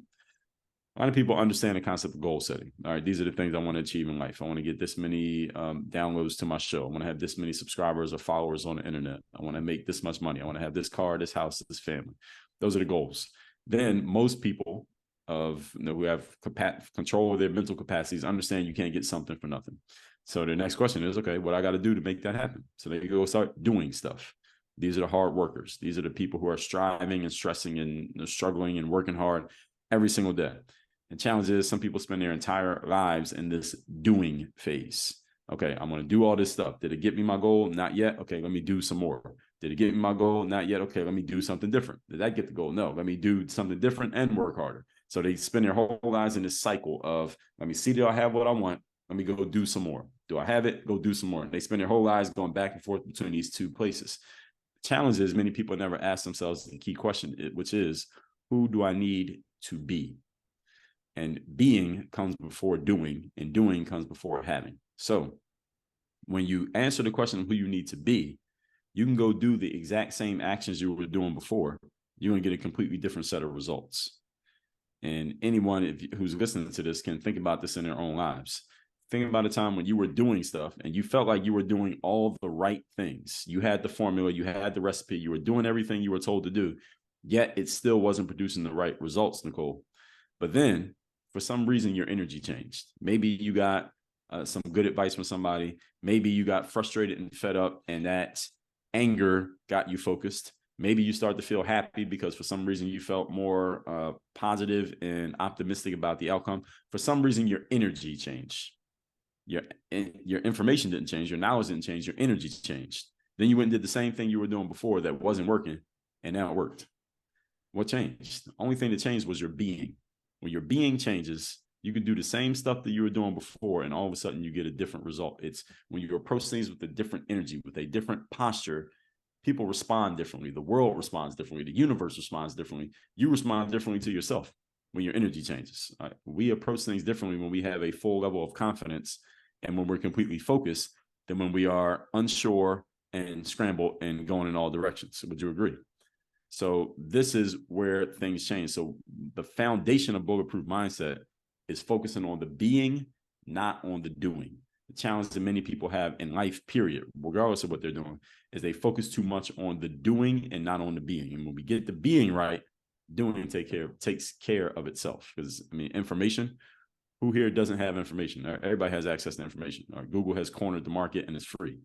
A lot of people understand the concept of goal setting. All right, these are the things I want to achieve in life. I want to get this many downloads to my show. I want to have this many subscribers or followers on the internet. I want to make this much money. I want to have this car, this house, this family. Those are the goals. Then most people who have control of their mental capacities understand you can't get something for nothing. So the next question is, okay, what I got to do to make that happen? So they go start doing stuff. These are the hard workers. These are the people who are striving and stressing and struggling and working hard every single day. The challenge is some people spend their entire lives in this doing phase. Okay, I'm going to do all this stuff. Did it get me my goal? Not yet. Okay, let me do some more. Did it get me my goal? Not yet. Okay, let me do something different. Did that get the goal? No, let me do something different and work harder. So they spend their whole lives in this cycle of, let me see, do I have what I want? Let me go do some more. Do I have it? Go do some more. They spend their whole lives going back and forth between these two places. The challenge is many people never ask themselves the key question, which is, who do I need to be? And being comes before doing, and doing comes before having. So when you answer the question of who you need to be, you can go do the exact same actions you were doing before. You're going to get a completely different set of results. And anyone who's listening to this can think about this in their own lives. Think about a time when you were doing stuff and you felt like you were doing all the right things. You had the formula, you had the recipe, you were doing everything you were told to do, yet it still wasn't producing the right results, Nicole. But then for some reason, your energy changed. Maybe you got some good advice from somebody. Maybe you got frustrated and fed up, and that anger got you focused. Maybe you start to feel happy because for some reason you felt more positive and optimistic about the outcome. For some reason, your energy changed. Your information didn't change. Your knowledge didn't change. Your energy changed. Then you went and did the same thing you were doing before that wasn't working, and now it worked. What changed? The only thing that changed was your being. When your being changes, you can do the same stuff that you were doing before, and all of a sudden you get a different result. It's when you approach things with a different energy, with a different posture, people respond differently. The world responds differently. The universe responds differently. You respond differently to yourself when your energy changes. Right? We approach things differently when we have a full level of confidence and when we're completely focused than when we are unsure and scrambled and going in all directions. Would you agree? So this is where things change. So the foundation of bulletproof mindset is focusing on the being, not on the doing. The challenge that many people have in life, period, regardless of what they're doing, is they focus too much on the doing and not on the being. And when we get the being right, doing takes care of itself. Because I mean, information. Who here doesn't have information? Everybody has access to information. Google has cornered the market and it's free,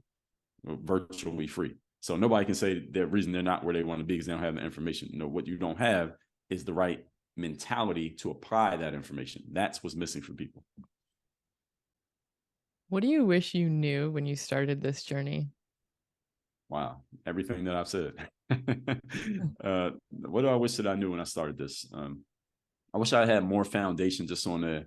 virtually free. So nobody can say the reason they're not where they want to be because they don't have the information. You know, what you don't have is the right mentality to apply that information. That's what's missing for people. What do you wish you knew when you started this journey? Wow, everything that I've said. What do I wish that I knew when I started this? I wish I had more foundation just on the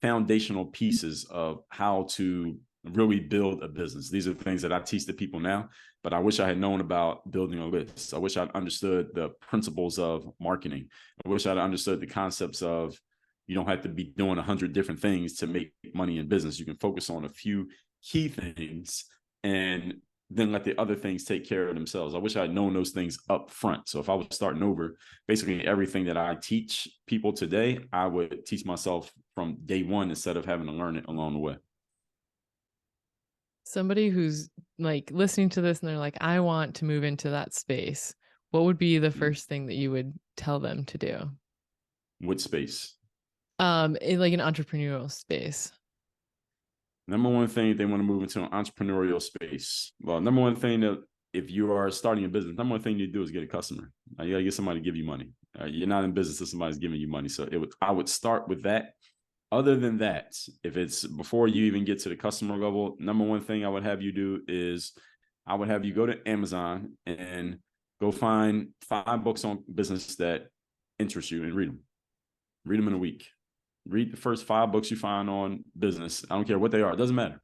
foundational pieces of how to really build a business. These are things that I teach the people now, but I wish I had known about building a list. I wish I'd understood the principles of marketing. I wish I'd understood the concepts of you don't have to be doing 100 different things to make money in business. You can focus on a few key things and then let the other things take care of themselves. I wish I had known those things up front. So if I was starting over, basically everything that I teach people today, I would teach myself from day one instead of having to learn it along the way. Somebody who's like listening to this and they're like, I want to move into that space. What would be the first thing that you would tell them to do? What space? In like an entrepreneurial space. Number one thing, they want to move into an entrepreneurial space. Well, number one thing that if you are starting a business, number one thing you do is get a customer. You got to get somebody to give you money. You're not in business if somebody's giving you money. So I would start with that. Other than that, if it's before you even get to the customer level, number one thing I would have you do is I would have you go to Amazon and go find 5 books on business that interest you and read them. Read them in a week. Read the first 5 books you find on business. I don't care what they are. It doesn't matter.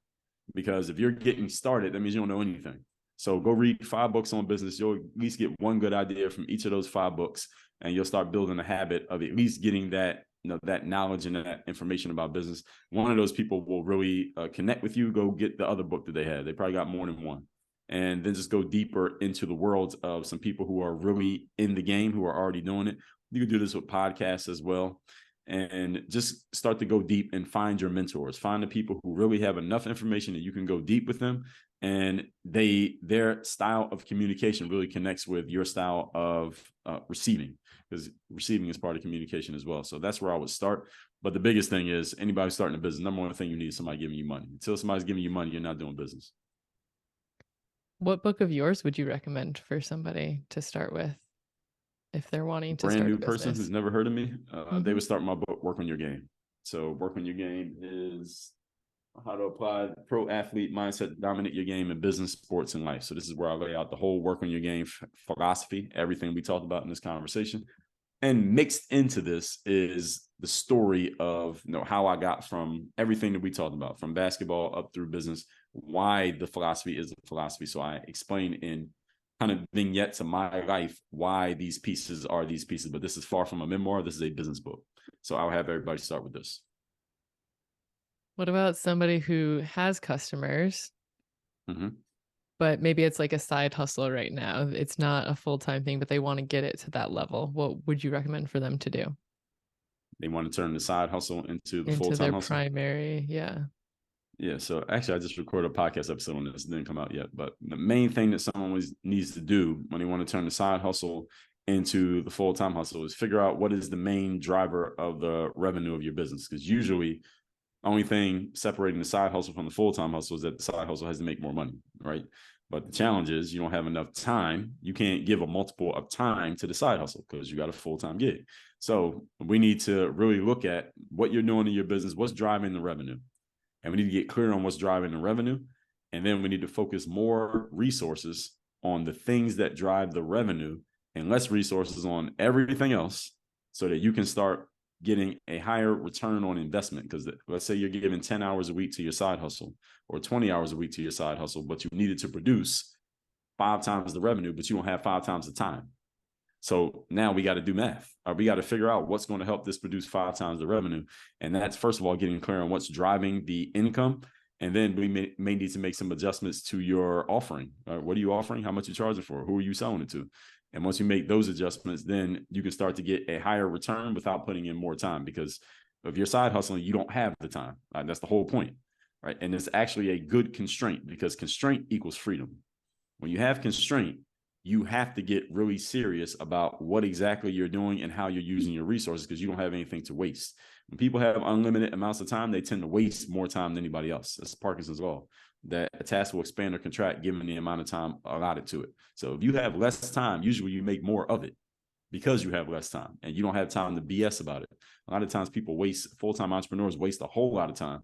Because if you're getting started, that means you don't know anything. So go read 5 books on business. You'll at least get one good idea from each of those 5 books, and you'll start building a habit of at least getting that, that knowledge and that information about business. One of those people will really connect with you. Go get the other book that they had. They probably got more than one. And then just go deeper into the world of some people who are really in the game, who are already doing it. You can do this with podcasts as well. And just start to go deep and find your mentors. Find the people who really have enough information that you can go deep with them, and their style of communication really connects with your style of receiving, because receiving is part of communication as well. So that's where I would start. But the biggest thing is anybody starting a business, number one thing you need is somebody giving you money. Until somebody's giving you money, you're not doing business. What book of yours would you recommend for somebody to start with if they're wanting to Brand start a new person business? who's never heard of me, Mm-hmm. they would start my book, Work on Your Game. So Work on Your Game is how to apply pro athlete mindset to dominate your game in business, sports, and life. So this is where I lay out the whole Work on Your Game philosophy, everything we talked about in this conversation. And mixed into this is the story of how I got from everything that we talked about, from basketball up through business, why the philosophy is the philosophy. So I explain in kind of vignettes of my life why these pieces are these pieces. But this is far from a memoir. This is a business book. So I'll have everybody start with this. What about somebody who has customers, Mm-hmm. but maybe it's like a side hustle right now? It's not a full-time thing, but they want to get it to that level. What would you recommend for them to do? They want to turn the side hustle into the Into full-time their hustle. primary, yeah. Yeah, so actually, I just recorded a podcast episode on this. It didn't come out yet, but the main thing that someone needs to do when they want to turn the side hustle into the full-time hustle is figure out what is the main driver of the revenue of your business. Because usually, the only thing separating the side hustle from the full-time hustle is that the side hustle has to make more money, right? But the challenge is you don't have enough time. You can't give a multiple of time to the side hustle because you got a full-time gig. So we need to really look at what you're doing in your business, what's driving the revenue. And we need to get clear on what's driving the revenue. And then we need to focus more resources on the things that drive the revenue and less resources on everything else so that you can start getting a higher return on investment. Because let's say you're giving 10 hours a week to your side hustle or 20 hours a week to your side hustle, but you needed to produce 5 times the revenue, but you don't have 5 times the time. So now we got to do math. We got to figure out what's going to help this produce 5 times the revenue. And that's, first of all, getting clear on what's driving the income. And then we may need to make some adjustments to your offering. What are you offering? How much are you charging for? Who are you selling it to? And once you make those adjustments, then you can start to get a higher return without putting in more time. Because if you're side hustling, you don't have the time. That's the whole point, right? And it's actually a good constraint because constraint equals freedom. When you have constraint, you have to get really serious about what exactly you're doing and how you're using your resources, because you don't have anything to waste. When people have unlimited amounts of time, they tend to waste more time than anybody else. That's Parkinson's law, that a task will expand or contract given the amount of time allotted to it. So if you have less time, usually you make more of it because you have less time and you don't have time to BS about it. A lot of times people waste, full-time entrepreneurs waste a whole lot of time.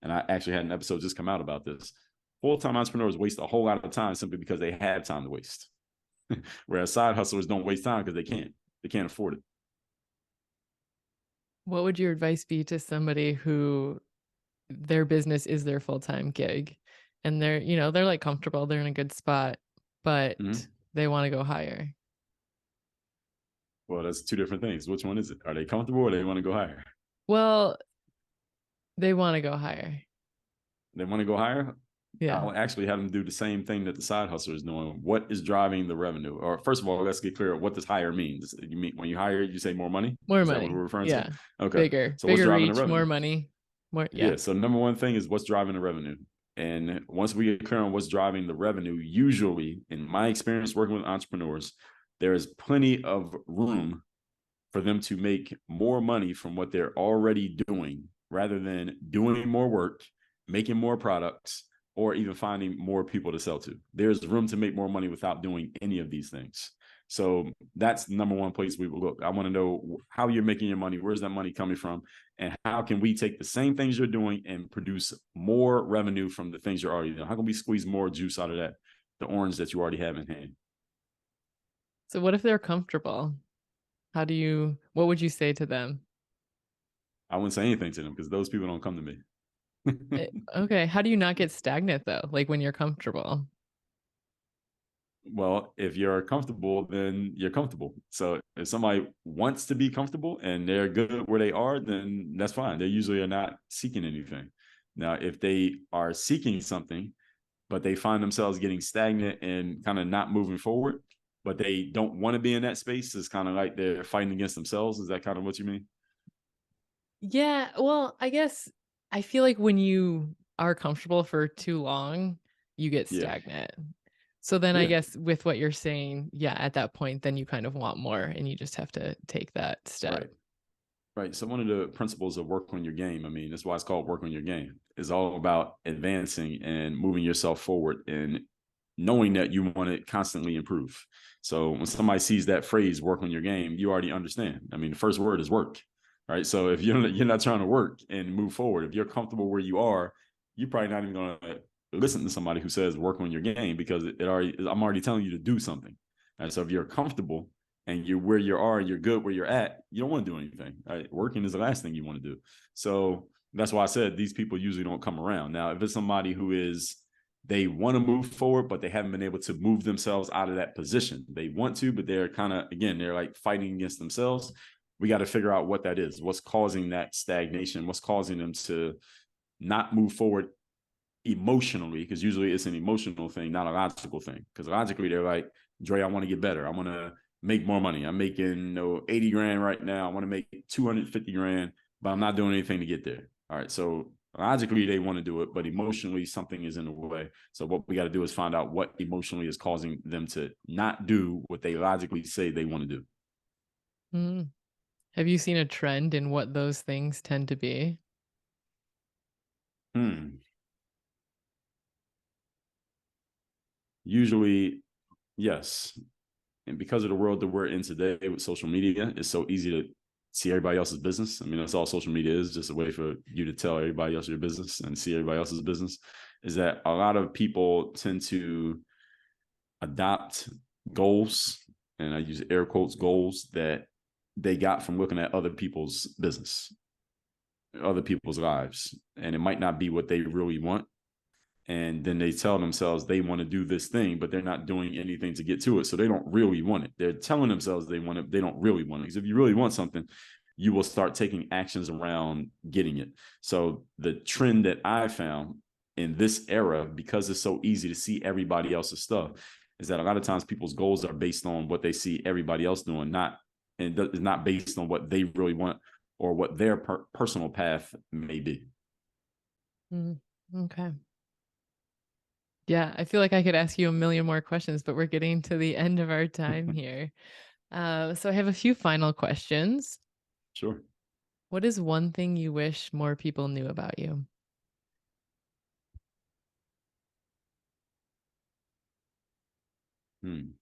And I actually had an episode just come out about this. Full-time entrepreneurs waste a whole lot of time simply because they have time to waste. Whereas side hustlers don't waste time because they can't afford it. What would your advice be to somebody who their business is their full-time gig and they're, they're like comfortable, they're in a good spot, but Mm-hmm. they want to go higher? Well, that's two different things. Which one is it? Are they comfortable or they want to go higher? Well, they want to go higher. They want to go higher. Yeah. I'll actually have them do the same thing that the side hustler is doing. What is driving the revenue? Or first of all, let's get clear. What does higher mean? You mean when you hire, you say more money? More Is that what money. we're referring to? Yeah. Okay. Bigger, So what's bigger driving the reach, more revenue? money. More, yeah. Yeah. So number one thing is what's driving the revenue. And once we get clear on what's driving the revenue, usually in my experience working with entrepreneurs, there is plenty of room for them to make more money from what they're already doing rather than doing more work, making more products, or even finding more people to sell to. There's room to make more money without doing any of these things. So that's the number one place we will look. I want to know how you're making your money. Where's that money coming from? And how can we take the same things you're doing and produce more revenue from the things you're already doing? How can we squeeze more juice out of that, the orange that you already have in hand? So what if they're comfortable? What would you say to them? I wouldn't say anything to them because those people don't come to me. Okay. How do you not get stagnant though? Like when you're comfortable? Well, if you're comfortable, then you're comfortable. So if somebody wants to be comfortable and they're good where they are, then that's fine. They usually are not seeking anything. Now, if they are seeking something, but they find themselves getting stagnant and kind of not moving forward, but they don't want to be in that space, it's kind of like they're fighting against themselves. Is that kind of what you mean? Yeah. Well, I guess I feel like when you are comfortable for too long, you get Yeah. stagnant. So then I Yeah. guess with what you're saying, yeah, at that point, then you kind of want more and you just have to take that step. Right. Right. So one of the principles of work on your game, I mean, that's why it's called work on your game, is all about advancing and moving yourself forward and knowing that you want to constantly improve. So when somebody sees that phrase, work on your game, you already understand. I mean, the first word is work, right? So if you're not trying to work and move forward, if you're comfortable where you are, you're probably not even going to listen to somebody who says work on your game, because I'm already telling you to do something. And so if you're comfortable and you're where you are, you're good where you're at, you don't want to do anything. Right? Working is the last thing you want to do. So that's why I said these people usually don't come around. Now, if it's somebody who is, they want to move forward, but they haven't been able to move themselves out of that position. They want to, but they're kind of, again, they're like fighting against themselves. We got to figure out what that is. What's causing that stagnation? What's causing them to not move forward emotionally? Because usually it's an emotional thing, not a logical thing. Because logically, they're like, Dre, I want to get better. I want to make more money. I'm making 80 grand right now. I want to make 250 grand, but I'm not doing anything to get there. All right. So logically they want to do it, but emotionally something is in the way. So what we got to do is find out what emotionally is causing them to not do what they logically say they want to do. Mm. Have you seen a trend in what those things tend to be? Usually, yes. And because of the world that we're in today with social media, it's so easy to see everybody else's business. I mean, that's all social media is, just a way for you to tell everybody else your business and see everybody else's business. Is that a lot of people tend to adopt goals, and I use air quotes, goals that they got from looking at other people's business, other people's lives. And it might not be what they really want, and then they tell themselves they want to do this thing, but they're not doing anything to get to it. So they don't really want it. They're telling themselves they want it. They don't really want it. Because if you really want something, you will start taking actions around getting it. So the trend that I found in this era, because it's so easy to see everybody else's stuff, is that a lot of times people's goals are based on what they see everybody else doing, and it's not based on what they really want or what their personal path may be. Mm. Okay. Yeah, I feel like I could ask you a million more questions, but we're getting to the end of our time here. So I have a few final questions. Sure. What is one thing you wish more people knew about you? Hmm.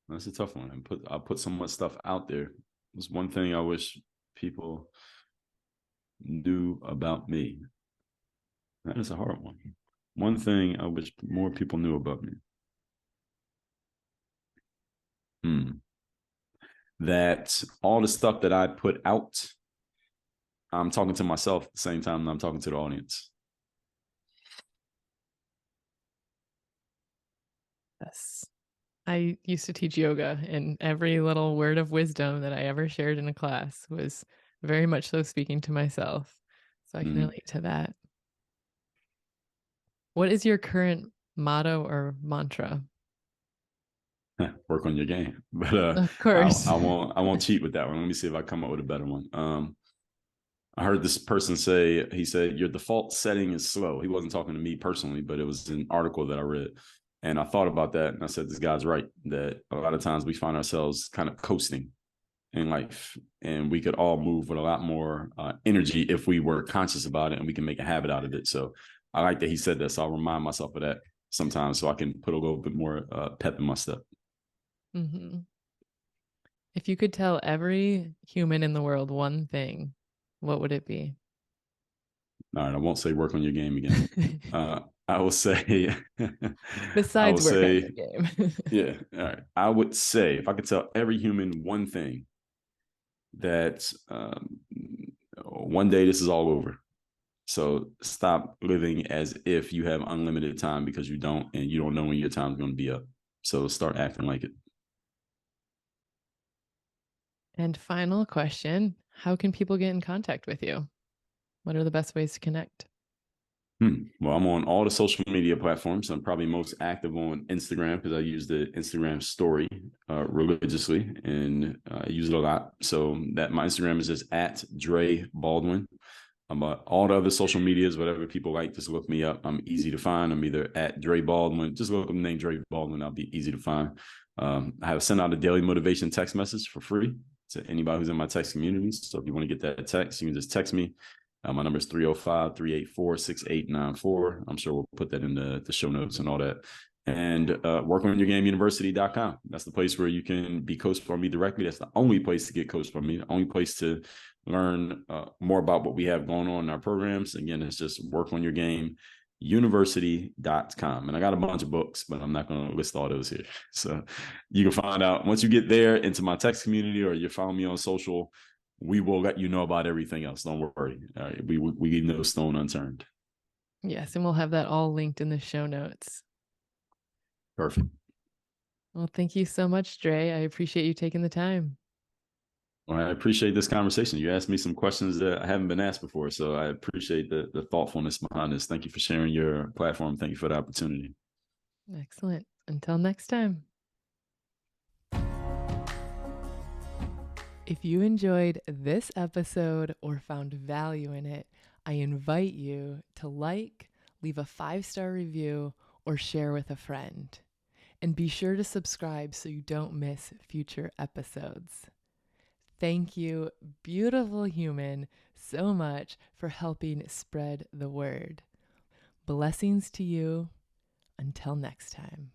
That's a tough one. I put so much stuff out there. There's one thing I wish people knew about me. That is a hard one. One thing I wish more people knew about me. Hmm. That all the stuff that I put out, I'm talking to myself at the same time that I'm talking to the audience. Yes. I used to teach yoga, and every little word of wisdom that I ever shared in a class was very much so speaking to myself. So I can Mm. relate to that. What is your current motto or mantra? Work on your game. But Of course. I won't cheat with that one. Let me see if I come up with a better one. I heard this person say, he said, your default setting is slow. He wasn't talking to me personally, but it was an article that I read. And I thought about that and I said, this guy's right, that a lot of times we find ourselves kind of coasting in life. And we could all move with a lot more energy if we were conscious about it and we can make a habit out of it. So I like that he said that. So I'll remind myself of that sometimes so I can put a little bit more pep in my step. Mhm. If you could tell every human in the world one thing, what would it be? All right, I won't say work on your game again. I will say, I will Besides work on your say, game. yeah. All right. I would say if I could tell every human one thing, that one day this is all over. So stop living as if you have unlimited time because you don't, and you don't know when your time's going to be up. So start acting like it. And final question, how can people get in contact with you? What are the best ways to connect? Well, I'm on all the social media platforms. I'm probably most active on Instagram because I use the Instagram story religiously and I use it a lot. So that my Instagram is just at Dre Baldwin. All the other social medias, whatever people like, just look me up. I'm easy to find. I'm either at Dre Baldwin. Just look up the name Dre Baldwin. I'll be easy to find. I have sent out a daily motivation text message for free to anybody who's in my text communities. So if you want to get that text, you can just text me. My number is 305-384-6894. I'm sure we'll put that in the show notes and all that. And workonyourgameuniversity.com. That's the place where you can be coached from me directly. That's the only place to get coached from me. The only place to learn more about what we have going on in our programs. Again, it's just workonyourgameuniversity.com. And I got a bunch of books, but I'm not going to list all those here. So you can find out once you get there into my text community or you follow me on social, we will let you know about everything else. Don't worry. All right. We leave no stone unturned. Yes, and we'll have that all linked in the show notes. Perfect. Well, thank you so much, Dre. I appreciate you taking the time. Well, I appreciate this conversation. You asked me some questions that I haven't been asked before. So I appreciate the thoughtfulness behind this. Thank you for sharing your platform. Thank you for the opportunity. Excellent. Until next time. If you enjoyed this episode or found value in it, I invite you to like, leave a 5-star review, or share with a friend. And be sure to subscribe so you don't miss future episodes. Thank you, beautiful human, so much for helping spread the word. Blessings to you. Until next time.